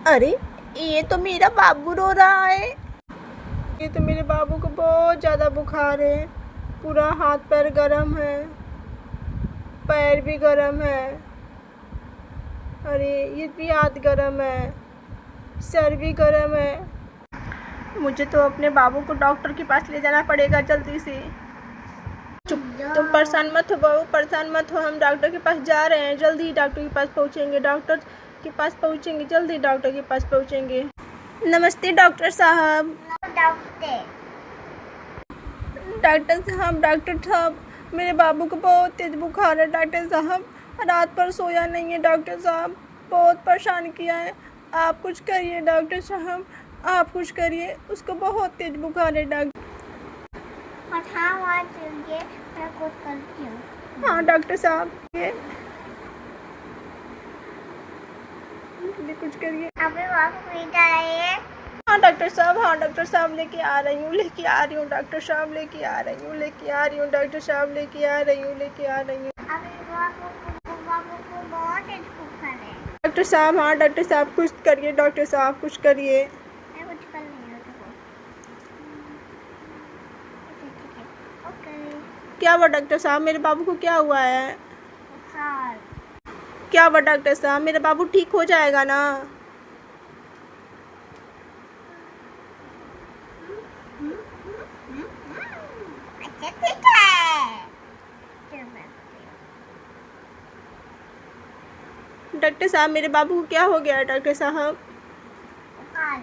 अरे, ये तो मेरा बाबू रो रहा है। ये तो मेरे बाबू को बहुत ज़्यादा बुखार है। पूरा हाथ पैर गरम है, पैर भी गरम है। अरे, ये भी हाथ गरम है, सर भी गरम है। मुझे तो अपने बाबू को डॉक्टर के पास ले जाना पड़ेगा जल्दी से। तुम परेशान मत हो बाबू, परेशान मत हो। हम डॉक्टर के पास जा रहे हैं, जल्दी ही डॉक्टर के पास पहुंचेंगे। डॉक्टर के पास पहुंचेंगे, जल्दी डॉक्टर के पास पहुंचेंगे। नमस्ते डॉक्टर साहब। डॉक्टर साहब, मेरे बाबू को बहुत तेज बुखार है। डॉक्टर साहब, रात भर सोया नहीं है। डॉक्टर साहब, बहुत परेशान किया है। आप कुछ करिए डॉक्टर साहब, आप कुछ करिए। उसको बहुत तेज बुखार है डॉक्टर। मैं कुछ करती हूँ। हाँ डॉक्टर साहब, ये कुछ करिए। अभी बाबू इधर आइए। हाँ डॉक्टर साहब, हाँ डॉक्टर साहब, लेके आ रही हूँ डॉक्टर साहब, लेके आ रही हूँ डॉक्टर साहब, लेके आ रही हूँ अभी बाबू को बहुत तेज बुखार है। डॉक्टर साहब, हाँ डॉक्टर साहब, कुछ करिए डॉक्टर साहब, कुछ करिए। मैं कुछ कर रही हूँ। ठीक है, ओके। क्या हुआ डॉक्टर साहब, मेरे बाबू को क्या हुआ है? बुखार। क्या हुआ डॉक्टर साहब, मेरा बाबू ठीक हो जाएगा ना? अच्छा ठीक है। डॉक्टर साहब, मेरे बाबू को क्या हो गया है डॉक्टर साहब? बुखार।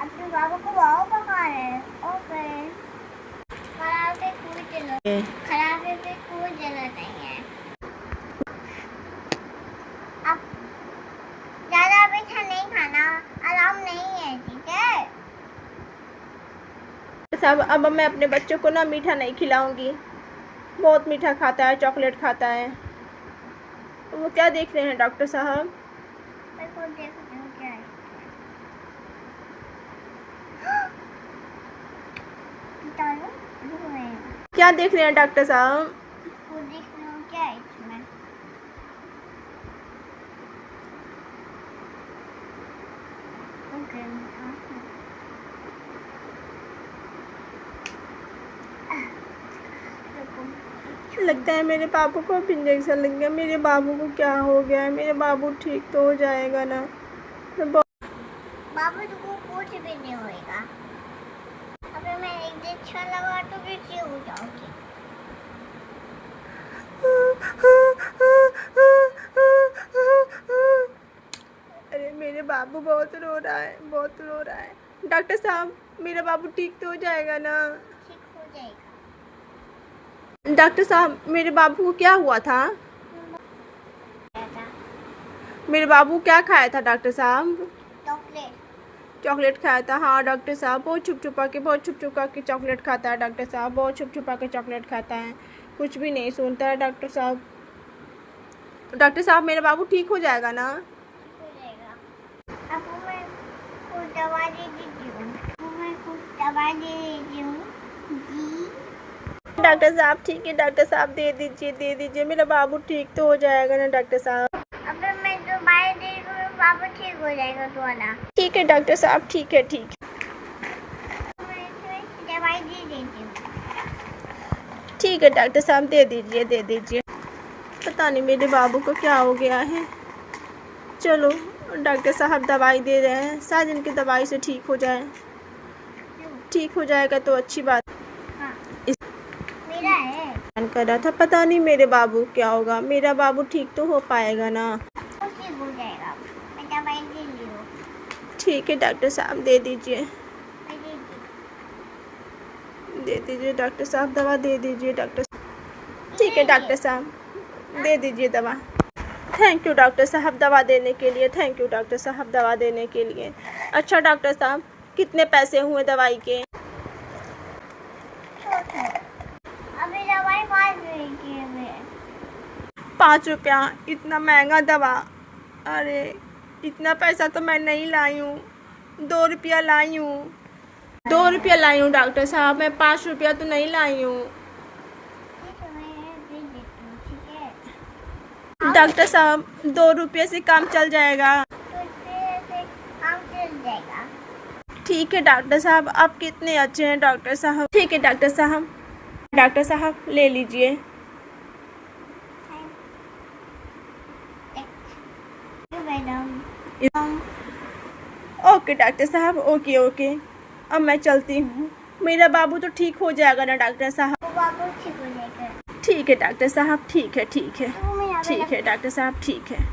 अपने बाबू को बहुत बुखार है। ओके। खराबे पे कोई जगह नहीं है। अब ज़्यादा मीठा नहीं खाना, अलाउ नहीं है, ठीक है? साहब, अब मैं अपने बच्चों को ना मीठा नहीं खिलाऊंगी। बहुत मीठा खाता है, चॉकलेट खाता है। वो क्या देख रहे हैं डॉक्टर साहब? मैं खुद देख रही हूँ क्या है। कीटाणु दिख रहे हैं। क्या देख रहे हैं डॉक्टर साहब? खुद देख रही हूँ क्या है इसमें। ओके। लगता है मेरे बाबू को अब इंजेक्शन लग गया। मेरे बाबू को क्या हो गया है? मेरे बाबू ठीक तो हो जाएगा ना? बाबू को कुछ भी नहीं होएगा। अभी मैं इंजेक्शन लगा तो कैसे हो जाओगी? अरे, मेरे बाबू बहुत रो रहा है। डॉक्टर साहब, मेरा बाबू ठीक तो हो जाएगा ना? ठीक हो जाएगा। डॉक्टर साहब, मेरे बाबू को क्या हुआ था? मेरे बाबू क्या खाया था डॉक्टर साहब? चॉकलेट खाया था। हाँ डॉक्टर साहब, बहुत छुप छुपा के चॉकलेट खाता है डॉक्टर साहब, बहुत छुप छुपा के चॉकलेट खाता है, कुछ भी नहीं सुनता है डॉक्टर साहब। डॉक्टर साहब, मेरा बाबू ठीक हो जाएगा ना? ठीक हो जाएगा। अब मैं कुछ दवा दे देती हूँ। जी। डॉक्टर साहब ठीक है, डॉक्टर साहब दे दीजिए। मेरा बाबू ठीक तो हो जाएगा ना डॉक्टर साहब? अब मैं दवाई दे रही हूँ, बाबू ठीक हो जाएगा तुम्हारा। ठीक है डॉक्टर साहब, ठीक है। मैं दवाई दे देती हूँ। ठीक है डॉक्टर साहब, दे दीजिए। पता नहीं मेरे बाबू को क्या हो गया है। चलो, डॉक्टर साहब दवाई दे रहे हैं, शायद इनकी दवाई से ठीक हो जाए। ठीक हो जाएगा तो अच्छी बात। हाँ, मेरा है। कर रहा था, पता नहीं मेरे बाबू क्या होगा। मेरा बाबू ठीक तो हो पाएगा ना? ठीक हो जाएगा। मैं दवाई दे रही हूँ। ठीक है डॉक्टर साहब, दे दीजिए डॉक्टर साहब, दवा दे दीजिए डॉक्टर। ठीक है डॉक्टर साहब, दे दीजिए दवा। थैंक यू डॉक्टर साहब दवा देने के लिए। अच्छा डॉक्टर साहब, कितने पैसे हुए दवाई के? अभी दवाई 5 रुपए की है। 5 रुपया? इतना महंगा दवा? अरे, इतना पैसा तो मैं नहीं लाई हूँ। 2 रुपया लाई हूँ। 2 रुपया लाई हूँ डॉक्टर साहब, मैं 5 रुपया तो नहीं लाई हूँ। ठीक है, मैं दे देती हूँ। डॉक्टर साहब 2 रुपये से काम चल जाएगा। तो फिर से काम चल जाएगा। ठीक है डॉक्टर साहब, आप कितने अच्छे हैं डॉक्टर साहब। ठीक है डॉक्टर साहब। डॉक्टर साहब ले लीजिए। मैडम ओके डॉक्टर साहब, ओके ओके। अब मैं चलती हूँ। मेरा बाबू तो ठीक हो जाएगा ना डॉक्टर साहब। वो बाबू ठीक हो जाएगा। ठीक है डॉक्टर साहब, ठीक है ठीक है तो मैं यहाँ पे ठीक है डॉक्टर साहब, ठीक है।